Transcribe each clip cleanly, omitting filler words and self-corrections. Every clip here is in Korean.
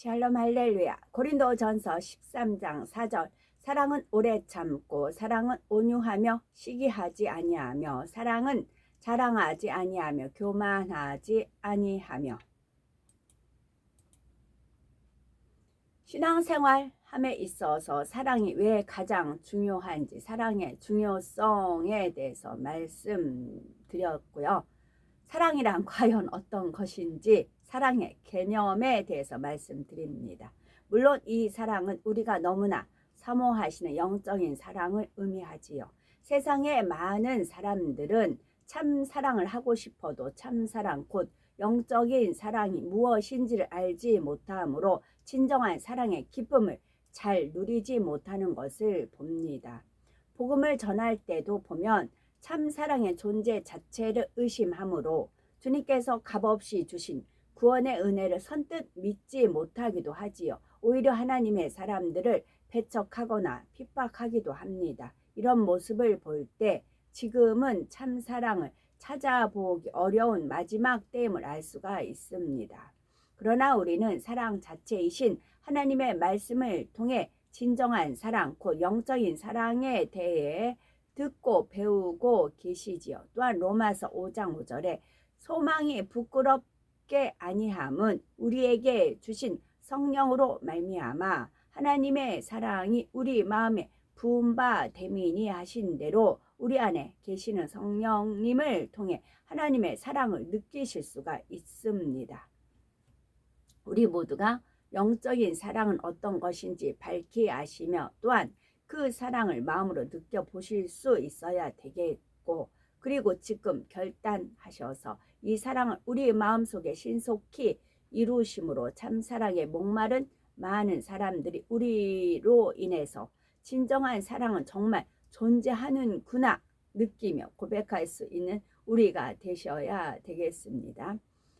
샬롬 할렐루야. 고린도전서 13장 4절. 사랑은 오래 참고 사랑은 온유하며 시기하지 아니하며 사랑은 자랑하지 아니하며 교만하지 아니하며. 신앙생활 함에 있어서 사랑이 왜 가장 중요한지, 사랑의 중요성에 대해서 말씀드렸고요. 사랑이란 과연 어떤 것인지 사랑의 개념에 대해서 말씀드립니다. 물론 이 사랑은 우리가 너무나 사모하시는 영적인 사랑을 의미하지요. 세상의 많은 사람들은 참 사랑을 하고 싶어도 참 사랑, 곧 영적인 사랑이 무엇인지를 알지 못하므로 진정한 사랑의 기쁨을 잘 누리지 못하는 것을 봅니다. 복음을 전할 때도 보면 참 사랑의 존재 자체를 의심하므로 주님께서 값없이 주신 구원의 은혜를 선뜻 믿지 못하기도 하지요. 오히려 하나님의 사람들을 배척하거나 핍박하기도 합니다. 이런 모습을 볼 때 지금은 참 사랑을 찾아보기 어려운 마지막 때임을 알 수가 있습니다. 그러나 우리는 사랑 자체이신 하나님의 말씀을 통해 진정한 사랑, 곧 영적인 사랑에 대해 듣고 배우고 계시지요. 또한 로마서 5장 5절에 소망이 부끄럽게 아니함은 우리에게 주신 성령으로 말미암아 하나님의 사랑이 우리 마음에 부은 바 됨이니 하신 대로 우리 안에 계시는 성령님을 통해 하나님의 사랑을 느끼실 수가 있습니다. 우리 모두가 영적인 사랑은 어떤 것인지 밝히 아시며 또한 그 사랑을 마음으로 느껴보실 수 있어야 되겠고, 그리고 지금 결단하셔서 이 사랑을 우리 마음속에 신속히 이루심으로 참사랑에 목마른 많은 사람들이 우리로 인해서 진정한 사랑은 정말 존재하는구나 느끼며 고백할 수 있는 우리가 되셔야 되겠습니다.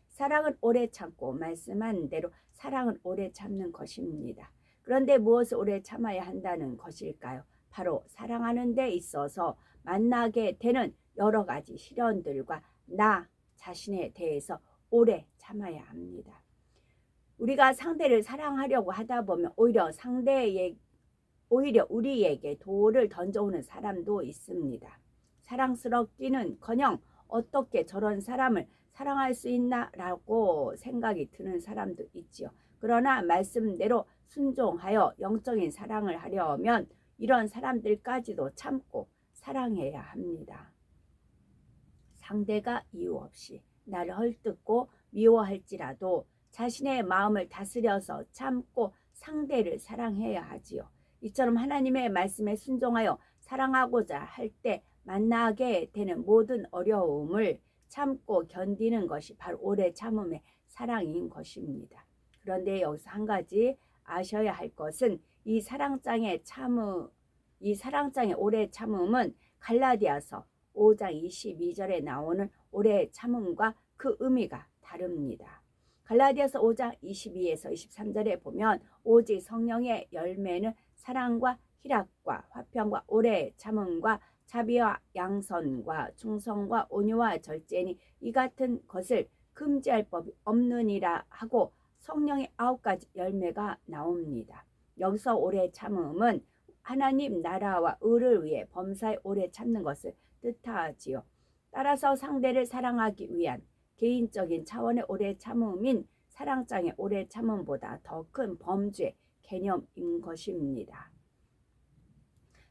사랑은 오래 참고 말씀한 대로 사랑은 오래 참는 것입니다. 그런데 무엇을 오래 참아야 한다는 것일까요? 바로 사랑하는 데 있어서 만나게 되는 여러 가지 시련들과 나 자신에 대해서 오래 참아야 합니다. 우리가 상대를 사랑하려고 하다 보면 오히려 우리에게 돌을 던져오는 사람도 있습니다. 사랑스럽기는커녕 어떻게 저런 사람을 사랑할 수 있나 라고 생각이 드는 사람도 있지요. 그러나 말씀대로 순종하여 영적인 사랑을 하려면 이런 사람들까지도 참고 사랑해야 합니다. 상대가 이유 없이 나를 헐뜯고 미워할지라도 자신의 마음을 다스려서 참고 상대를 사랑해야 하지요. 이처럼 하나님의 말씀에 순종하여 사랑하고자 할 때 만나게 되는 모든 어려움을 참고 견디는 것이 바로 오래 참음의 사랑인 것입니다. 그런데 여기서 한 가지 아셔야 할 것은 이 사랑장의 오래 참음은 갈라디아서 5장 22절에 나오는 오래 참음과 그 의미가 다릅니다. 갈라디아서 5장 22에서 23절에 보면 오직 성령의 열매는 사랑과 희락과 화평과 오래 참음과 자비와 양선과 충성과 온유와 절제니 이 같은 것을 금지할 법이 없느니라 하고 성령의 9가지 열매가 나옵니다. 여기서 오래 참음은 하나님 나라와 의를 위해 범사에 오래 참는 것을 뜻하지요. 따라서 상대를 사랑하기 위한 개인적인 차원의 오래 참음인 사랑장의 오래 참음보다 더 큰 범죄 개념인 것입니다.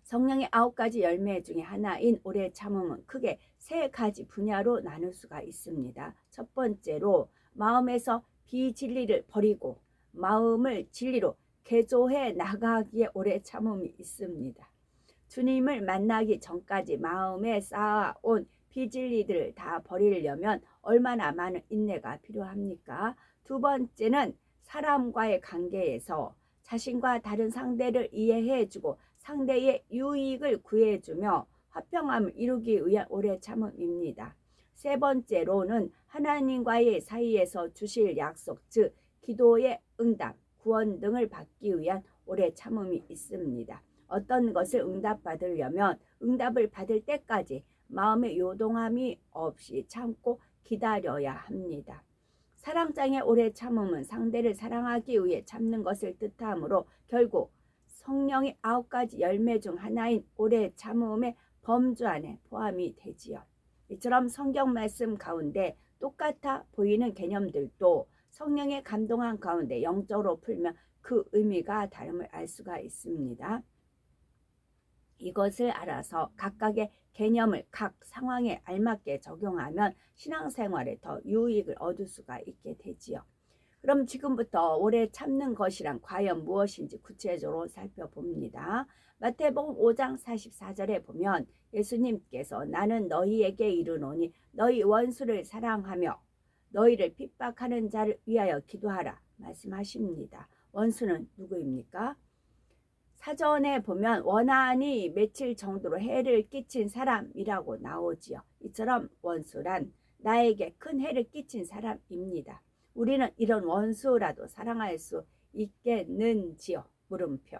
성령의 9가지 열매 중에 하나인 오래 참음은 크게 3가지 분야로 나눌 수가 있습니다. 첫 번째로 마음에서 비진리를 버리고 마음을 진리로 개조해 나가기에 오래 참음이 있습니다. 주님을 만나기 전까지 마음에 쌓아온 비진리들을 다 버리려면 얼마나 많은 인내가 필요합니까? 두 번째는 사람과의 관계에서 자신과 다른 상대를 이해해주고 상대의 유익을 구해주며 화평함을 이루기 위한 오래 참음입니다. 세 번째로는 하나님과의 사이에서 주실 약속, 즉 기도의 응답, 구원 등을 받기 위한 오래 참음이 있습니다. 어떤 것을 응답받으려면 응답을 받을 때까지 마음의 요동함이 없이 참고 기다려야 합니다. 사랑장의 오래 참음은 상대를 사랑하기 위해 참는 것을 뜻하므로 결국 성령의 9가지 열매 중 하나인 오래 참음의 범주 안에 포함이 되지요. 이처럼 성경 말씀 가운데 똑같아 보이는 개념들도 성령의 감동한 가운데 영적으로 풀면 그 의미가 다름을 알 수가 있습니다. 이것을 알아서 각각의 개념을 각 상황에 알맞게 적용하면 신앙생활에 더 유익을 얻을 수가 있게 되지요. 그럼 지금부터 오래 참는 것이란 과연 무엇인지 구체적으로 살펴봅니다. 마태복음 5장 44절에 보면 예수님께서 나는 너희에게 이르노니 너희 원수를 사랑하며 너희를 핍박하는 자를 위하여 기도하라 말씀하십니다. 원수는 누구입니까? 사전에 보면 원한이 맺힐 정도로 해를 끼친 사람이라고 나오지요. 이처럼 원수란 나에게 큰 해를 끼친 사람입니다. 우리는 이런 원수라도 사랑할 수 있겠는지요? 물음표.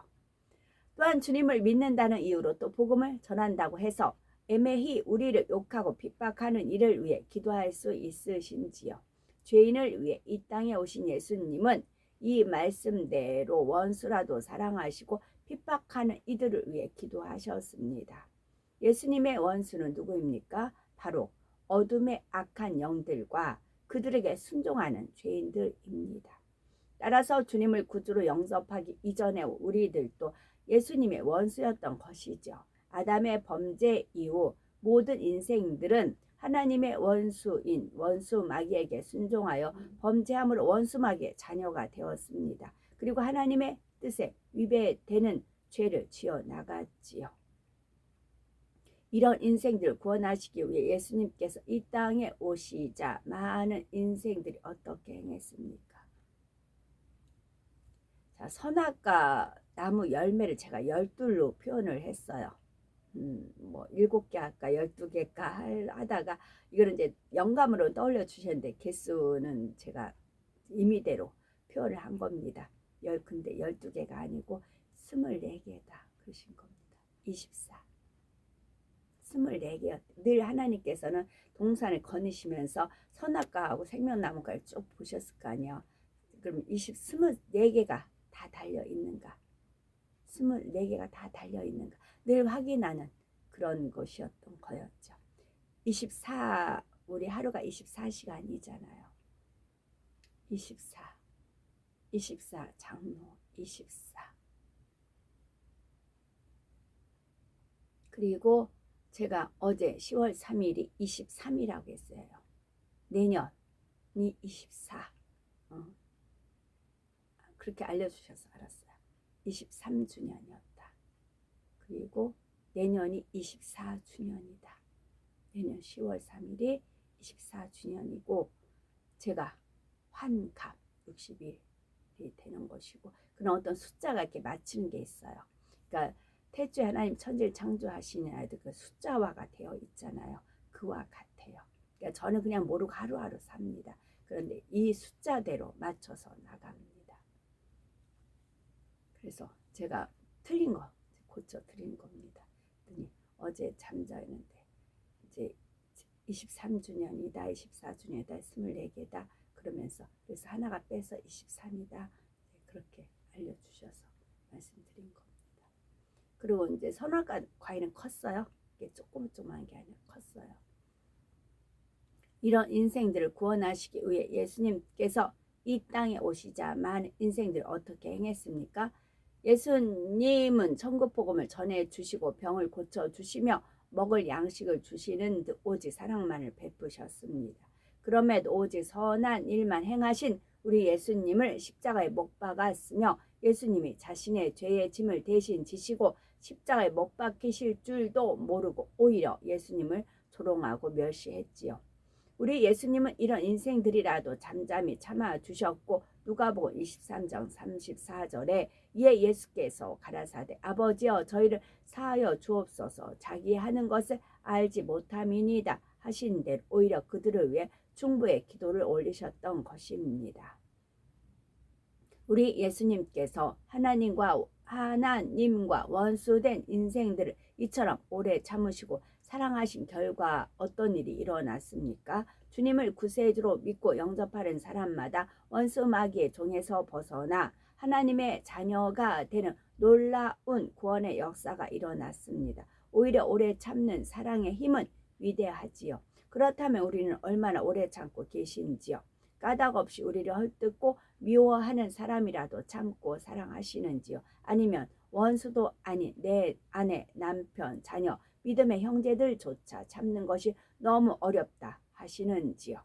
또한 주님을 믿는다는 이유로 또 복음을 전한다고 해서 애매히 우리를 욕하고 핍박하는 이를 위해 기도할 수 있으신지요? 죄인을 위해 이 땅에 오신 예수님은 이 말씀대로 원수라도 사랑하시고 핍박하는 이들을 위해 기도하셨습니다. 예수님의 원수는 누구입니까? 바로 어둠의 악한 영들과 그들에게 순종하는 죄인들입니다. 따라서 주님을 구주로 영접하기 이전에 우리들도 예수님의 원수였던 것이죠. 아담의 범죄 이후 모든 인생들은 하나님의 원수인 원수 마귀에게 순종하여 범죄함으로 원수 마귀의 자녀가 되었습니다. 그리고 하나님의 뜻에 위배되는 죄를 지어 나갔지요. 이런 인생들을 구원하시기 위해 예수님께서 이 땅에 오시자 많은 인생들이 어떻게 행했습니까? 자, 선악과 나무 열매를 제가 12로 표현을 했어요. 뭐 7개 할까 12개일까 하다가 이거는 이제 영감으로 떠올려 주셨는데 개수는 제가 임의대로 표현을 한 겁니다. 근데 12개가 아니고 24개다 그러신 겁니다. 24. 24개였. 늘 하나님께서는 동산을 거니시면서 선악과하고 생명나무가를 쭉 보셨을 거 아니에요. 그럼 24개가 다 달려 있는가? 24개가 다 달려 있는가? 늘 확인하는 그런 것이었던 거였죠. 24, 우리 하루가 24시간이잖아요. 24 장로 24. 그리고 제가 어제 10월 3일이 23이라고 했어요. 내년이 24. 그렇게 알려주셔서 알았어요. 23주년이었다. 그리고 내년이 24주년이다. 내년 10월 3일이 24주년이고 제가 환갑 60일이 되는 것이고 그런 어떤 숫자가 이렇게 맞추는 게 있어요. 그러니까 태초에 하나님 천지를 창조하시는 아이들 그 숫자화가 되어 있잖아요. 그와 같아요. 그러니까 저는 그냥 모르고 하루하루 삽니다. 그런데 이 숫자대로 맞춰서 나갑니다. 그래서 제가 틀린 거 고쳐 드린 겁니다. 어제 잠자는데 이제 23주년이다, 24주년이다, 24개다 그러면서 그래서 하나가 빼서 23이다 그렇게 알려주셔서 말씀드린 겁니다. 그리고 이제 선악과 과일은 컸어요. 이게 조그만 게 아니라 컸어요. 이런 인생들을 구원하시기 위해 예수님께서 이 땅에 오시자 많은 인생들 어떻게 행했습니까? 예수님은 천국 복음을 전해 주시고 병을 고쳐 주시며 먹을 양식을 주시는 듯 오직 사랑만을 베푸셨습니다. 그럼에도 오직 선한 일만 행하신 우리 예수님을 십자가에 못 박았으며 예수님이 자신의 죄의 짐을 대신 지시고 십자가에 못 박히실 줄도 모르고 오히려 예수님을 조롱하고 멸시했지요. 우리 예수님은 이런 인생들이라도 잠잠히 참아주셨고 누가복음 23장 34절에 이에 예수께서 가라사대 아버지여 저희를 사하여 주옵소서 자기 하는 것을 알지 못함이니이다 하신 대로 오히려 그들을 위해 중보의 기도를 올리셨던 것입니다. 우리 예수님께서 하나님과 원수된 인생들을 이처럼 오래 참으시고 사랑하신 결과 어떤 일이 일어났습니까? 주님을 구세주로 믿고 영접하는 사람마다 원수 마귀의 종에서 벗어나 하나님의 자녀가 되는 놀라운 구원의 역사가 일어났습니다. 오히려 오래 참는 사랑의 힘은 위대하지요. 그렇다면 우리는 얼마나 오래 참고 계신지요? 까닭 없이 우리를 헐뜯고 미워하는 사람이라도 참고 사랑하시는지요? 아니면 원수도 아닌 내 아내, 남편, 자녀, 믿음의 형제들조차 참는 것이 너무 어렵다 하시는지요?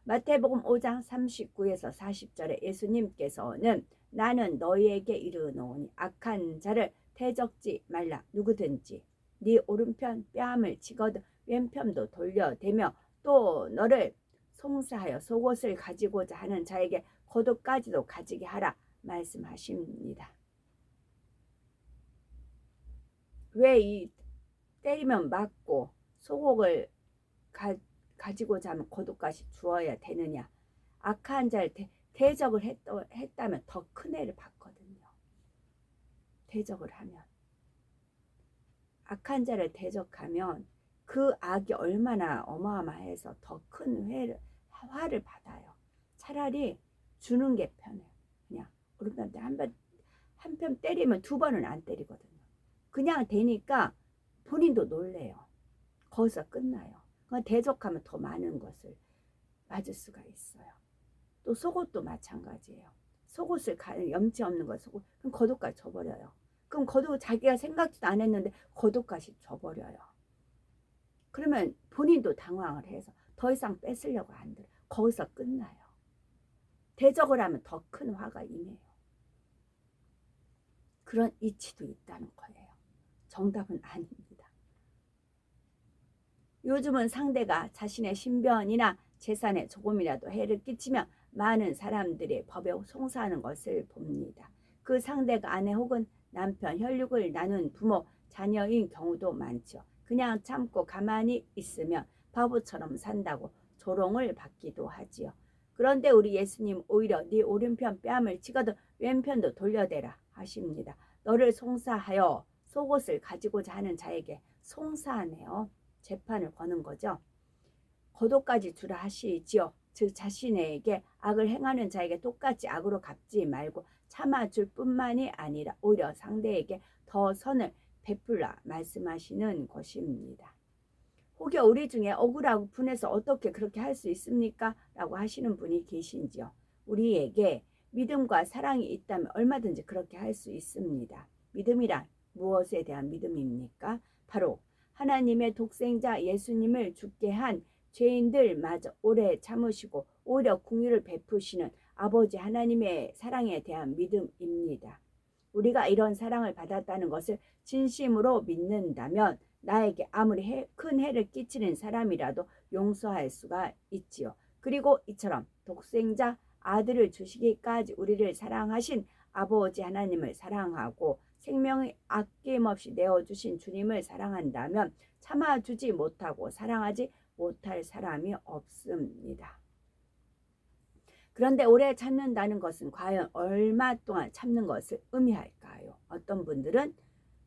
마태복음 5장 39에서 40절에 예수님께서는 나는 너희에게 이르노니 악한 자를 대적지 말라. 누구든지 네 오른편 뺨을 치거든 왼편도 돌려대며 또 너를 송사하여 속옷을 가지고자 하는 자에게 겉옷까지도 가지게 하라 말씀하십니다. 왜 이 때리면 맞고 속옷을 가지고자 하면 겉옷까지 주어야 되느냐? 악한 자를 대적을 했다면 더 큰 해를 받거든요. 대적을 하면, 악한 자를 대적하면 그 악이 얼마나 어마어마해서 더 큰 화를 받아요. 차라리 주는 게 편해요. 그냥 오른편한테 한 편 때리면 두 번은 안 때리거든요. 그냥 되니까 본인도 놀래요. 거기서 끝나요. 대적하면 더 많은 것을 맞을 수가 있어요. 또 속옷도 마찬가지예요. 속옷을 염치 없는 거 속옷, 그럼 겉옷까지 줘버려요. 그럼 겉옷 자기가 생각지도 안 했는데 겉옷까지 줘버려요. 그러면 본인도 당황을 해서 더 이상 뺏으려고 안 들어요. 거기서 끝나요. 대적을 하면 더 큰 화가 임해요. 그런 이치도 있다는 거예요. 정답은 아닙니다. 요즘은 상대가 자신의 신변이나 재산에 조금이라도 해를 끼치면 많은 사람들이 법에 송사하는 것을 봅니다. 그 상대가 아내 혹은 남편, 혈육을 나눈 부모, 자녀인 경우도 많죠. 그냥 참고 가만히 있으면 바보처럼 산다고 조롱을 받기도 하지요. 그런데 우리 예수님 오히려 네 오른편 뺨을 치거든 왼편도 돌려대라 하십니다. 너를 송사하여 속옷을 가지고자 하는 자에게 송사하네요. 재판을 거는 거죠. 겉옷까지 주라 하시지요. 즉 자신에게 악을 행하는 자에게 똑같이 악으로 갚지 말고 참아줄 뿐만이 아니라 오히려 상대에게 더 선을 베풀라 말씀하시는 것입니다. 혹여 우리 중에 억울하고 분해서 어떻게 그렇게 할 수 있습니까? 라고 하시는 분이 계신지요. 우리에게 믿음과 사랑이 있다면 얼마든지 그렇게 할 수 있습니다. 믿음이란 무엇에 대한 믿음입니까? 바로 하나님의 독생자 예수님을 죽게 한 죄인들마저 오래 참으시고 오히려 긍휼을 베푸시는 아버지 하나님의 사랑에 대한 믿음입니다. 우리가 이런 사랑을 받았다는 것을 진심으로 믿는다면 나에게 아무리 큰 해를 끼치는 사람이라도 용서할 수가 있지요. 그리고 이처럼 독생자 아들을 주시기까지 우리를 사랑하신 아버지 하나님을 사랑하고 생명을 아낌없이 내어주신 주님을 사랑한다면 참아주지 못하고 사랑하지 못할 사람이 없습니다. 그런데 오래 참는다는 것은 과연 얼마 동안 참는 것을 의미할까요? 어떤 분들은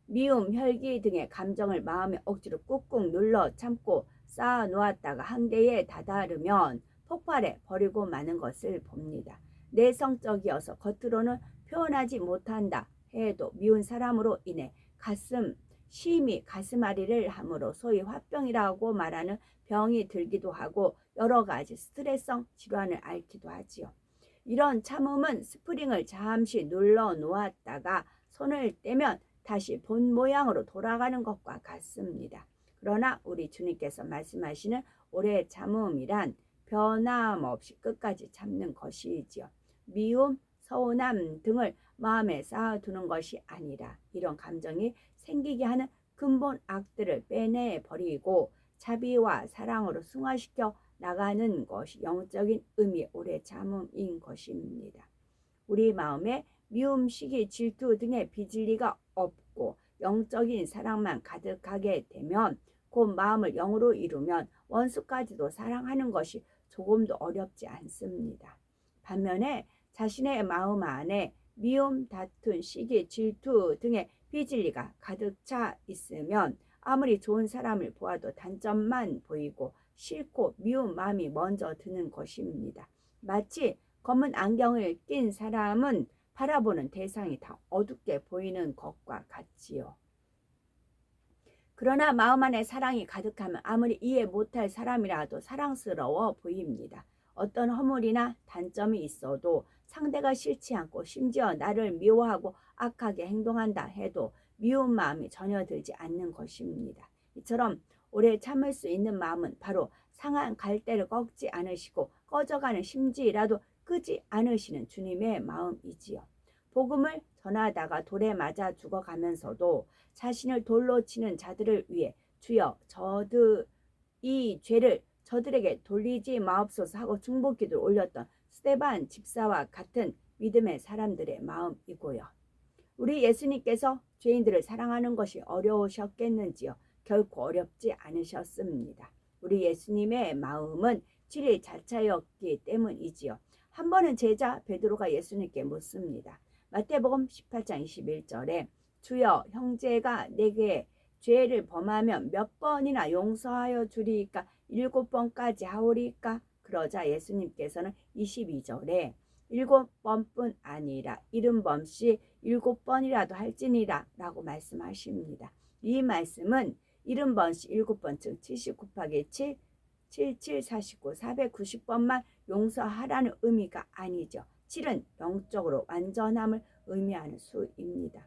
미움, 혈기 등의 감정을 마음에 억지로 꾹꾹 눌러 참고 쌓아 놓았다가 한계에 다다르면 폭발해 버리고 마는 것을 봅니다. 내성적이어서 겉으로는 표현하지 못한다 해도 미운 사람으로 인해 심히 가슴앓이를 함으로 소위 화병이라고 말하는 병이 들기도 하고 여러 가지 스트레스성 질환을 앓기도 하지요. 이런 참음은 스프링을 잠시 눌러 놓았다가 손을 떼면 다시 본 모양으로 돌아가는 것과 같습니다. 그러나 우리 주님께서 말씀하시는 오래 참음이란 변함없이 끝까지 참는 것이지요. 미움, 서운함 등을 마음에 쌓아두는 것이 아니라 이런 감정이 생기게 하는 근본 악들을 빼내버리고 자비와 사랑으로 승화시켜 나가는 것이 영적인 의미의 오래 참음인 것입니다. 우리 마음에 미움, 시기, 질투 등의 비질리가 없고 영적인 사랑만 가득하게 되면 곧 마음을 영으로 이루면 원수까지도 사랑하는 것이 조금도 어렵지 않습니다. 반면에 자신의 마음 안에 미움, 다툼, 시기, 질투 등의 비진리가 가득 차 있으면 아무리 좋은 사람을 보아도 단점만 보이고 싫고 미운 마음이 먼저 드는 것입니다. 마치 검은 안경을 낀 사람은 바라보는 대상이 다 어둡게 보이는 것과 같지요. 그러나 마음 안에 사랑이 가득하면 아무리 이해 못할 사람이라도 사랑스러워 보입니다. 어떤 허물이나 단점이 있어도 상대가 싫지 않고 심지어 나를 미워하고 악하게 행동한다 해도 미운 마음이 전혀 들지 않는 것입니다. 이처럼 오래 참을 수 있는 마음은 바로 상한 갈대를 꺾지 않으시고 꺼져가는 심지라도 끄지 않으시는 주님의 마음이지요. 복음을 전하다가 돌에 맞아 죽어가면서도 자신을 돌로 치는 자들을 위해 주여 이 죄를 저들에게 돌리지 마옵소서 하고 중보기도를 올렸던 스데반 집사와 같은 믿음의 사람들의 마음이고요. 우리 예수님께서 죄인들을 사랑하는 것이 어려우셨겠는지요? 결코 어렵지 않으셨습니다. 우리 예수님의 마음은 진리 자체였기 때문이지요. 한 번은 제자 베드로가 예수님께 묻습니다. 마태복음 18장 21절에 주여 형제가 내게 죄를 범하면 몇 번이나 용서하여 주리이까 7번까지 하오리이까? 그러자 예수님께서는 22절에 7번뿐 아니라 70번씩 7번이라도 할지니라 라고 말씀하십니다. 이 말씀은 70번씩 7번 즉 70 곱하기 7 77, 49, 490번만 용서하라는 의미가 아니죠. 7은 영적으로 완전함을 의미하는 수입니다.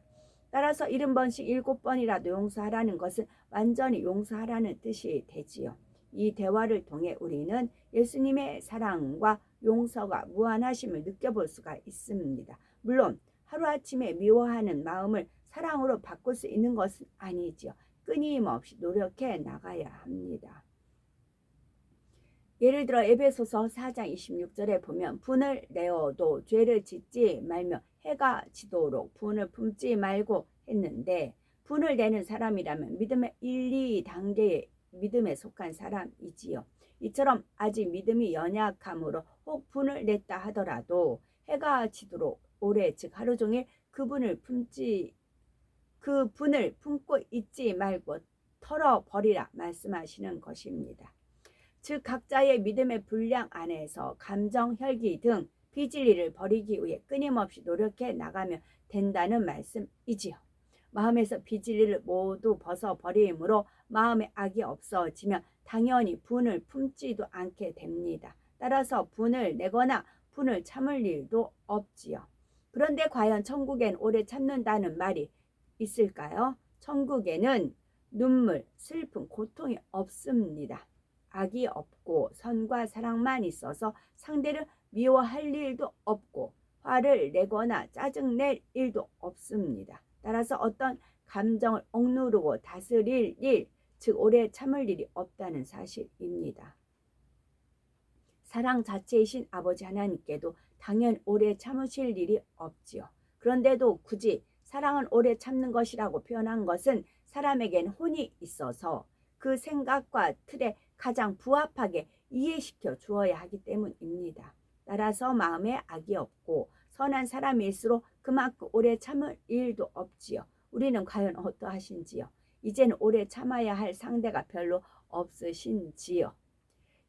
따라서 70번씩 7번이라도 용서하라는 것은 완전히 용서하라는 뜻이 되지요. 이 대화를 통해 우리는 예수님의 사랑과 용서가 무한하심을 느껴볼 수가 있습니다. 물론 하루아침에 미워하는 마음을 사랑으로 바꿀 수 있는 것은 아니지요. 끊임없이 노력해 나가야 합니다. 예를 들어 에베소서 4장 26절에 보면 분을 내어도 죄를 짓지 말며 해가 지도록 분을 품지 말고 했는데 분을 내는 사람이라면 믿음의 1, 2단계의 믿음에 속한 사람이지요. 이처럼 아직 믿음이 연약함으로 혹 분을 냈다 하더라도 해가 지도록 오래 즉 하루 종일 그 분을 품고 있지 말고 털어버리라 말씀하시는 것입니다. 즉 각자의 믿음의 분량 안에서 감정, 혈기 등 비진리를 버리기 위해 끊임없이 노력해 나가면 된다는 말씀이지요. 마음에서 비진리를 모두 벗어버림으로 마음에 악이 없어지면 당연히 분을 품지도 않게 됩니다. 따라서 분을 내거나 분을 참을 일도 없지요. 그런데 과연 천국엔 오래 참는다는 말이 있을까요? 천국에는 눈물, 슬픔, 고통이 없습니다. 악이 없고 선과 사랑만 있어서 상대를 미워할 일도 없고 화를 내거나 짜증낼 일도 없습니다. 따라서 어떤 감정을 억누르고 다스릴 일, 즉 오래 참을 일이 없다는 사실입니다. 사랑 자체이신 아버지 하나님께도 당연 오래 참으실 일이 없지요. 그런데도 굳이 사랑은 오래 참는 것이라고 표현한 것은 사람에겐 혼이 있어서 그 생각과 틀에 가장 부합하게 이해시켜 주어야 하기 때문입니다. 따라서 마음에 악이 없고 선한 사람일수록 그만큼 오래 참을 일도 없지요. 우리는 과연 어떠하신지요? 이제는 오래 참아야 할 상대가 별로 없으신지요?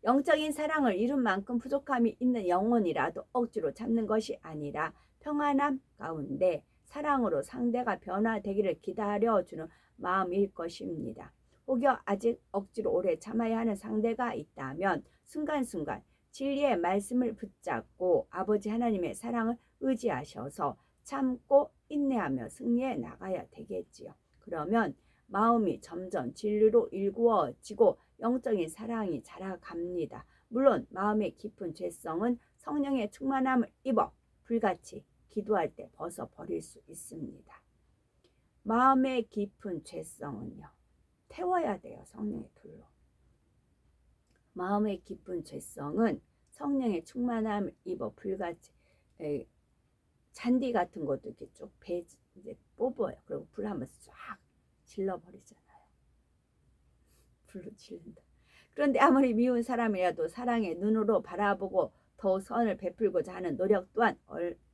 영적인 사랑을 이룬 만큼 부족함이 있는 영혼이라도 억지로 참는 것이 아니라 평안함 가운데 사랑으로 상대가 변화되기를 기다려주는 마음일 것입니다. 혹여 아직 억지로 오래 참아야 하는 상대가 있다면 순간순간 진리의 말씀을 붙잡고 아버지 하나님의 사랑을 의지하셔서 참고 인내하며 승리해 나가야 되겠지요. 그러면 마음이 점점 진리로 일구어지고 영적인 사랑이 자라갑니다. 물론 마음의 깊은 죄성은 성령의 충만함을 입어 불같이 기도할 때 벗어버릴 수 있습니다. 마음의 깊은 죄성은요. 태워야 돼요. 성령의 불로. 마음의 깊은 죄성은 성령의 충만함을 입어 불같이 잔디 같은 것도 이렇게 쭉 이제 뽑아요. 그리고 불 한번 싹 질러버리잖아요. 불로 질른다. 그런데 아무리 미운 사람이라도 사랑의 눈으로 바라보고 더 선을 베풀고자 하는 노력 또한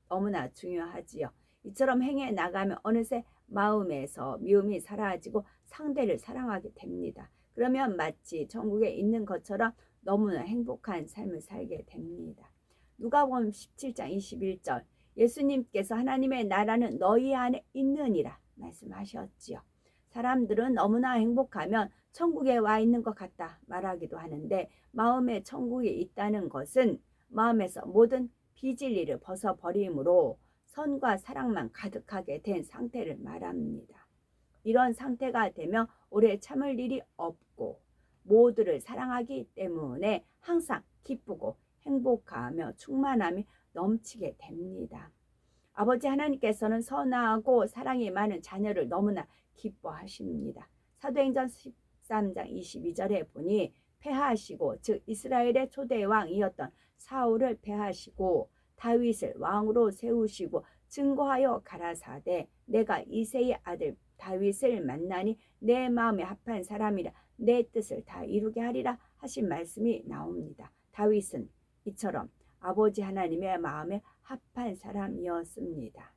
너무나 중요하지요. 이처럼 행해 나가면 어느새 마음에서 미움이 사라지고 상대를 사랑하게 됩니다. 그러면 마치 천국에 있는 것처럼 너무나 행복한 삶을 살게 됩니다. 누가복음 17장 21절, 예수님께서 하나님의 나라는 너희 안에 있느니라 말씀하셨지요. 사람들은 너무나 행복하면 천국에 와 있는 것 같다 말하기도 하는데, 마음에 천국이 있다는 것은 마음에서 모든 비진리를 벗어버림으로 선과 사랑만 가득하게 된 상태를 말합니다. 이런 상태가 되면 오래 참을 일이 없고 모두를 사랑하기 때문에 항상 기쁘고 행복하며 충만함이 넘치게 됩니다. 아버지 하나님께서는 선하고 사랑이 많은 자녀를 너무나 기뻐하십니다. 사도행전 13장 22절에 보니 패하시고, 즉 이스라엘의 초대왕이었던 사울을 패하시고 다윗을 왕으로 세우시고 증거하여 가라사대 내가 이새의 아들 다윗을 만나니 내 마음에 합한 사람이라 내 뜻을 다 이루게 하리라 하신 말씀이 나옵니다. 다윗은 이처럼 아버지 하나님의 마음에 합한 사람이었습니다.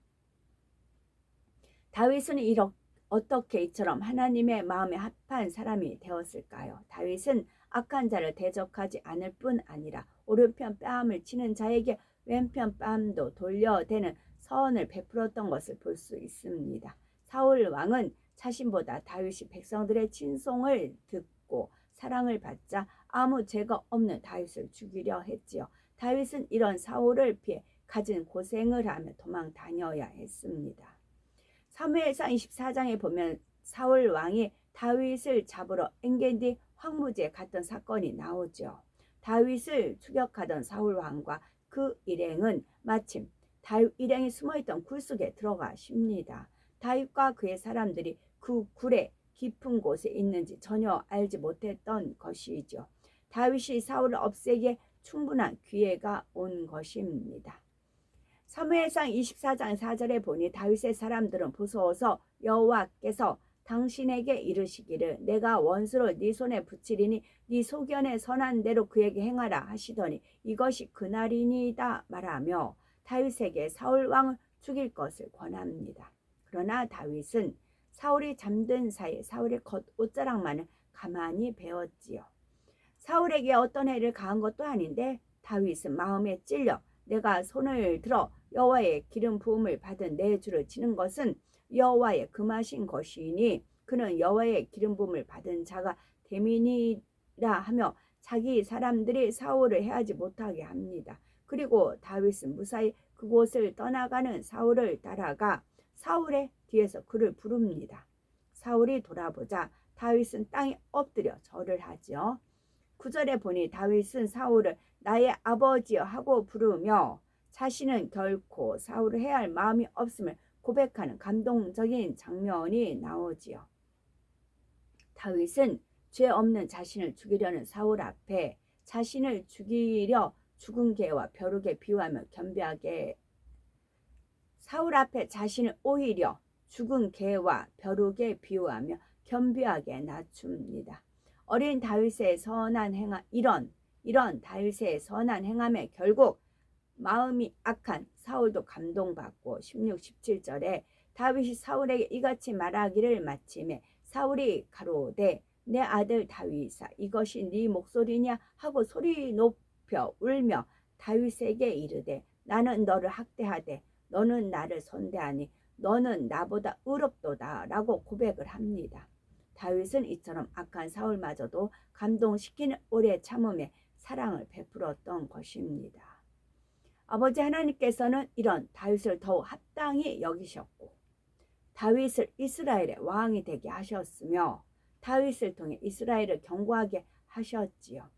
다윗은 어떻게 이처럼 하나님의 마음에 합한 사람이 되었을까요? 다윗은 악한 자를 대적하지 않을 뿐 아니라 오른편 뺨을 치는 자에게 왼편 뺨도 돌려대는 선을 베풀었던 것을 볼 수 있습니다. 사울 왕은 자신보다 다윗이 백성들의 친송을 듣고 사랑을 받자 아무 죄가 없는 다윗을 죽이려 했지요. 다윗은 이런 사울을 피해 가진 고생을 하며 도망 다녀야 했습니다. 사무엘상 24장에 보면 사울 왕이 다윗을 잡으러 엔게디 황무지에 갔던 사건이 나오죠. 다윗을 추격하던 사울 왕과 그 일행은 마침 다윗 일행이 숨어있던 굴 속에 들어가십니다. 다윗과 그의 사람들이 그 굴의 깊은 곳에 있는지 전혀 알지 못했던 것이죠. 다윗이 사울을 없애기에 충분한 기회가 온 것입니다. 사무엘상 24장 4절에 보니 다윗의 사람들은 무서워서 여호와께서 당신에게 이르시기를 내가 원수를 네 손에 붙이리니 네 소견에 선한 대로 그에게 행하라 하시더니 이것이 그날이니이다 말하며 다윗에게 사울 왕을 죽일 것을 권합니다. 그러나 다윗은 사울이 잠든 사이에 사울의 겉옷자락만을 가만히 베었지요. 사울에게 어떤 해를 가한 것도 아닌데 다윗은 마음에 찔려 내가 손을 들어 여호와의 기름 부음을 받은 내 주를 치는 것은 여호와의 금하신 것이니 그는 여호와의 기름 부음을 받은 자가 됨이니라 하며 자기 사람들이 사울을 해하지 못하게 합니다. 그리고 다윗은 무사히 그곳을 떠나가는 사울을 따라가 사울의 뒤에서 그를 부릅니다. 사울이 돌아보자 다윗은 땅에 엎드려 절을 하지요. 9절에 보니 다윗은 사울을 나의 아버지여 하고 부르며 자신은 결코 사울을 해할 마음이 없음을 고백하는 감동적인 장면이 나오지요. 다윗은 죄 없는 자신을 죽이려는 사울 앞에 자신을 죽이려 죽은 개와 벼룩에 비유하며 겸비하게 사울 앞에 자신을 오히려 죽은 개와 벼룩에 비유하며 겸비하게 낮춥니다. 어린 다윗의 선한 행함 이런 다윗의 선한 행함에 결국 마음이 악한 사울도 감동받고 16, 17절에 다윗이 사울에게 이같이 말하기를 마침에 사울이 가로되 내 아들 다윗아 이것이 네 목소리냐 하고 소리 높여 울며 다윗에게 이르되 나는 너를 학대하되 너는 나를 선대하니 너는 나보다 의롭도다 라고 고백을 합니다. 다윗은 이처럼 악한 사울마저도 감동시키는 오래 참음에 사랑을 베풀었던 것입니다. 아버지 하나님께서는 이런 다윗을 더욱 합당히 여기셨고 다윗을 이스라엘의 왕이 되게 하셨으며 다윗을 통해 이스라엘을 경고하게 하셨지요.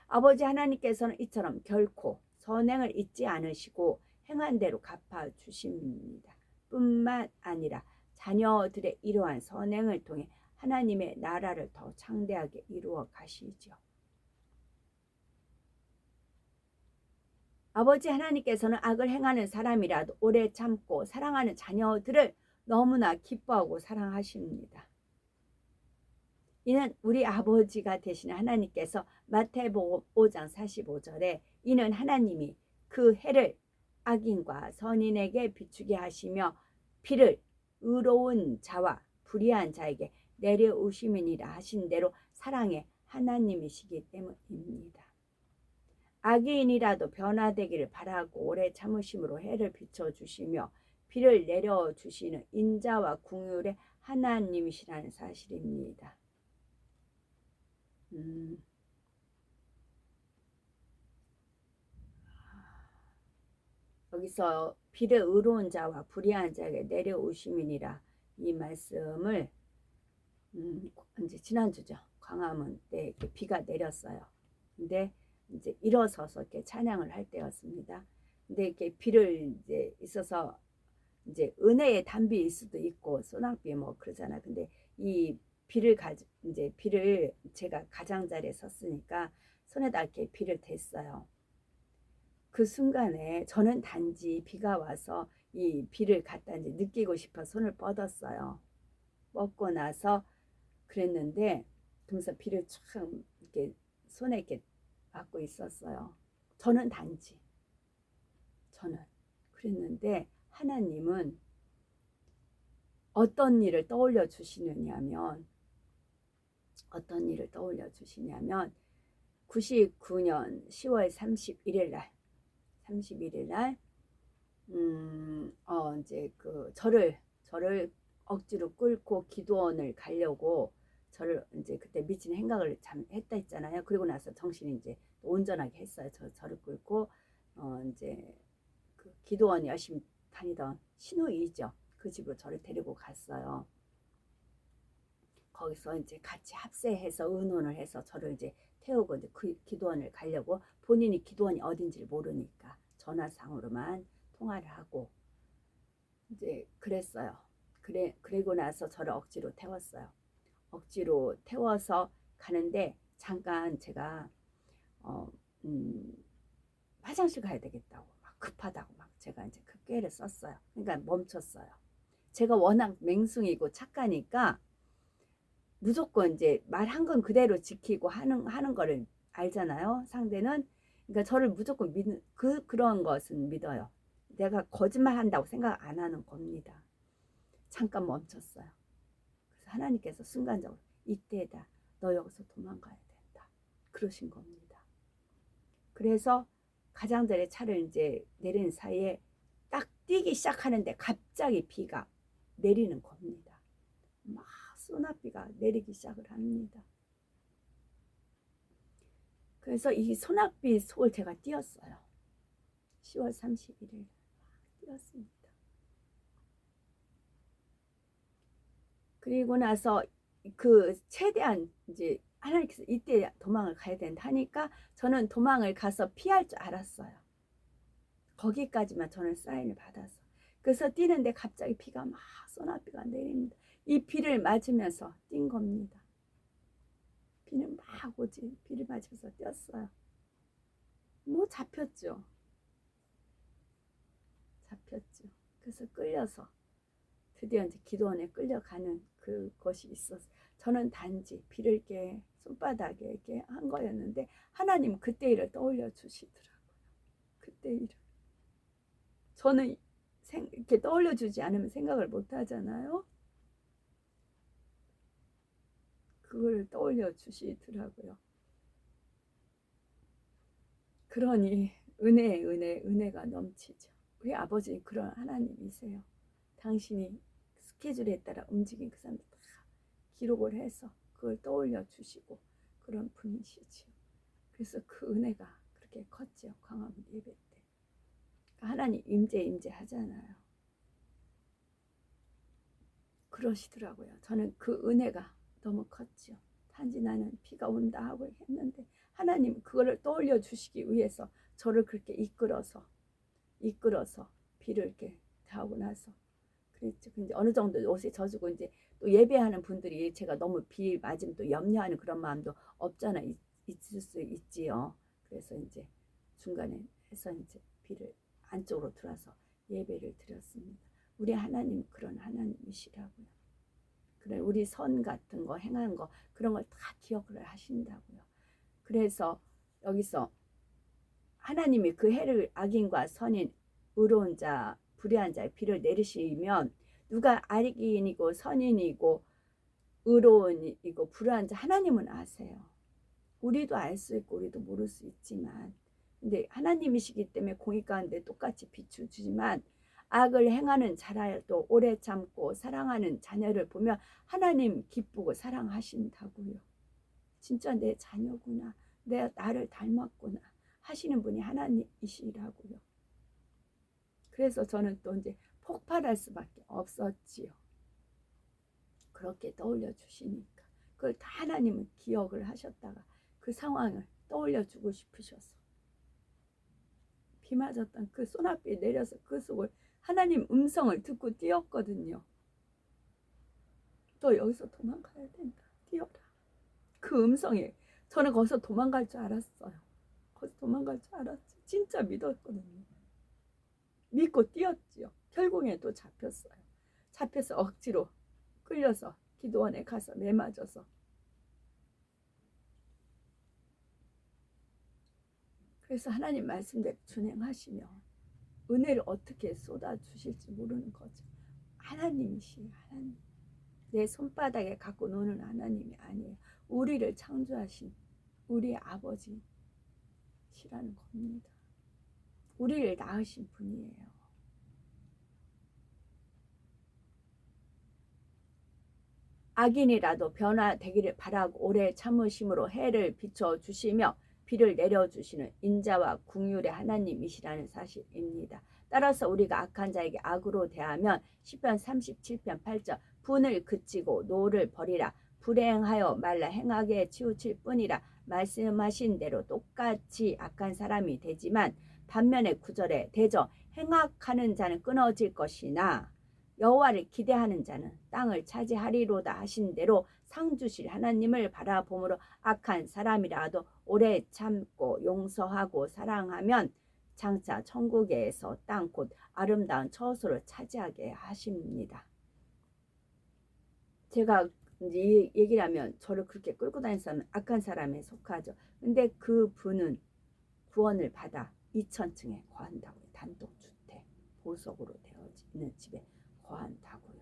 아버지 하나님께서는 이처럼 결코 선행을 잊지 않으시고 행한 대로 갚아주십니다. 뿐만 아니라 자녀들의 이러한 선행을 통해 하나님의 나라를 더 창대하게 이루어 가시죠. 아버지 하나님께서는 악을 행하는 사람이라도 오래 참고 사랑하는 자녀들을 너무나 기뻐하고 사랑하십니다. 이는 우리 아버지가 되시는 하나님께서 마태복음 5장 45절에 이는 하나님이 그 해를 악인과 선인에게 비추게 하시며 비를 의로운 자와 불의한 자에게 내려오시면이라 하신 대로 사랑의 하나님이시기 때문입니다. 악인이라도 변화되기를 바라고 오래 참으심으로 해를 비춰주시며 비를 내려주시는 인자와 긍휼의 하나님이시라는 사실입니다. 여기서 비를 의로운 자와 불의한 자에게 내려오심이니라 이 말씀을 이제 지난주죠. 광화문 때 이렇게 비가 내렸어요. 근데 이제 일어서서 이렇게 찬양을 할 때였습니다. 근데 이렇게 비를 이제 있어서 이제 은혜의 단비일 수도 있고 소낙비 뭐 그러잖아. 근데 이 비를 이제 비를 제가 가장자리에 섰으니까 손에다 이렇게 비를 댔어요. 그 순간에 저는 단지 비가 와서 이 비를 갖다 이제 느끼고 싶어 손을 뻗었어요. 뻗고 나서 그랬는데 그러면서 비를 참 이렇게 손에 이렇게 갖고 있었어요. 저는 단지 저는 그랬는데 하나님은 어떤 일을 떠올려 주시느냐면 99년 10월 31일 날 이제 그 저를 억지로 끌고 기도원을 가려고 저를 이제 그때 미친 행각을 했다 했잖아요. 그리고 나서 정신이 이제 온전하게 했어요. 저를 끌고 이제 그 기도원 열심히 다니던 신우이죠. 그 집으로 저를 데리고 갔어요. 거기서 이제 같이 합세해서 의논을 해서 저를 이제 태우고 이제 그 기도원을 가려고 본인이 기도원이 어딘지를 모르니까 전화상으로만 통화를 하고 이제 그랬어요. 그리고 나서 저를 억지로 태웠어요. 억지로 태워서 가는데 잠깐 제가 화장실 가야 되겠다고 막 급하다고 막 제가 이제 그 꾀를 썼어요. 그러니까 멈췄어요. 제가 워낙 맹숭이고 착하니까 무조건 이제 말한 건 그대로 지키고 하는 거를 알잖아요. 상대는. 그러니까 저를 무조건 믿는 그런 것은 믿어요. 내가 거짓말 한다고 생각 안 하는 겁니다. 잠깐 멈췄어요. 그래서 하나님께서 순간적으로 이때다. 너 여기서 도망가야 된다. 그러신 겁니다. 그래서 가장자리 차를 이제 내리는 사이에 딱 뛰기 시작하는데 갑자기 비가 내리는 겁니다. 막 소낙비가 내리기 시작을 합니다. 그래서 이 소낙비 속을 제가 뛰었어요. 10월 31일 뛰었습니다. 그리고 나서 그 최대한 이제 하나님께서 이때 도망을 가야 된다 하니까 저는 도망을 가서 피할 줄 알았어요. 거기까지만 저는 사인을 받았어. 그래서 뛰는데 갑자기 비가 막 소낙비가 내립니다. 이 비를 맞으면서 뛴 겁니다. 비는 막 오지. 비를 맞으면서 뛰었어요. 뭐 잡혔죠. 그래서 끌려서 드디어 이제 기도원에 끌려가는 그것이 있었어요. 저는 단지 비를 이렇게 손바닥에 이렇게 한 거였는데 하나님 그때 일을 떠올려 주시더라고요. 그때 일을. 저는 이렇게 떠올려 주지 않으면 생각을 못 하잖아요. 그걸 떠올려 주시더라고요. 그러니 은혜가 넘치죠. 우리 아버지 그런 하나님이세요. 당신이 스케줄에 따라 움직인 그 사람들 다 기록을 해서 그걸 떠올려 주시고 그런 분이시지요. 그래서 그 은혜가 그렇게 컸죠. 광화문 예배 때. 하나님 임재 하잖아요. 그러시더라고요. 저는 그 은혜가 너무 컸죠. 단지 나는 비가 온다 하고 했는데 하나님 그거를 떠올려 주시기 위해서 저를 그렇게 이끌어서 비를 이렇게 하고 나서 그랬죠. 근데 어느 정도 옷에 젖고 이제 또 예배하는 분들이 제가 너무 비 맞으면 또 염려하는 그런 마음도 없잖아 있을 수 있지요. 그래서 이제 중간에 해서 이제 비를 안쪽으로 들어와서 예배를 드렸습니다. 우리 하나님 그런 하나님이시라고요. 그래 우리 선 같은 거 행한 거 그런 걸 다 기억을 하신다고요. 그래서 여기서 하나님이 그 해를 악인과 선인 의로운 자 불의한 자의 비를 내리시면 누가 악인이고 선인이고 의로운이고 불의한 자 하나님은 아세요. 우리도 알 수 있고 우리도 모를 수 있지만, 근데 하나님이시기 때문에 공의 가운데 똑같이 비추지만, 악을 행하는 자라도 오래 참고 사랑하는 자녀를 보면 하나님 기쁘고 사랑하신다고요. 진짜 내 자녀구나, 나를 닮았구나 하시는 분이 하나님이시라고요. 그래서 저는 또 이제 폭발할 수밖에 없었지요. 그렇게 떠올려 주시니까 그걸 다 하나님은 기억을 하셨다가 그 상황을 떠올려 주고 싶으셔서 비 맞았던 그 소나비 내려서 그 속을 하나님 음성을 듣고 뛰었거든요. 너 여기서 도망가야 된다, 뛰어라. 그 음성에 저는 거기서 도망갈 줄 알았어요. 거기서 도망갈 줄 알았지. 진짜 믿었거든요. 믿고 뛰었지요. 결국에 또 잡혔어요. 잡혀서 억지로 끌려서 기도원에 가서 매맞아서, 그래서 하나님 말씀대로 준행하시며 은혜를 어떻게 쏟아주실지 모르는 거죠. 하나님이시 하나님. 내 손바닥에 갖고 노는 하나님이 아니에요. 우리를 창조하신 우리의 아버지시라는 겁니다. 우리를 낳으신 분이에요. 악인이라도 변화되기를 바라고 오래 참으심으로 해를 비춰주시며 비를 내려주시는 인자와 긍휼의 하나님이시라는 사실입니다. 따라서 우리가 악한 자에게 악으로 대하면 시편 37편 8절 분을 그치고 노를 버리라, 불행하여 말라 행하게 치우칠 뿐이라 말씀하신 대로 똑같이 악한 사람이 되지만, 반면에 9절에 대저 행악하는 자는 끊어질 것이나 여호와를 기대하는 자는 땅을 차지하리로다 하신 대로 상 주실 하나님을 바라보므로 악한 사람이라도 오래 참고 용서하고 사랑하면 장차 천국에서 땅 곧 아름다운 처소를 차지하게 하십니다. 제가 이제 이 얘기를 하면 저를 그렇게 끌고 다니는 사람은 악한 사람에 속하죠. 근데 그 분은 구원을 받아 2000층에 거한다고요. 단독주택 보석으로 되어 있는 집에 거한다고요.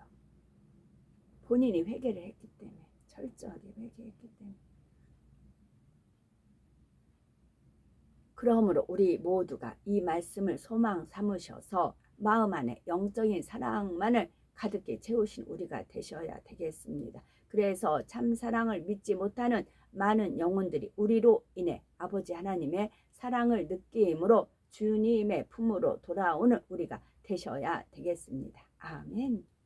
본인이 회개를 했기 때문에, 철저하게 회개했기 때문에. 그러므로 우리 모두가 이 말씀을 소망 삼으셔서 마음 안에 영적인 사랑만을 가득히 채우신 우리가 되셔야 되겠습니다. 그래서 참 사랑을 믿지 못하는 많은 영혼들이 우리로 인해 아버지 하나님의 사랑을 느끼므로 주님의 품으로 돌아오는 우리가 되셔야 되겠습니다. 아멘.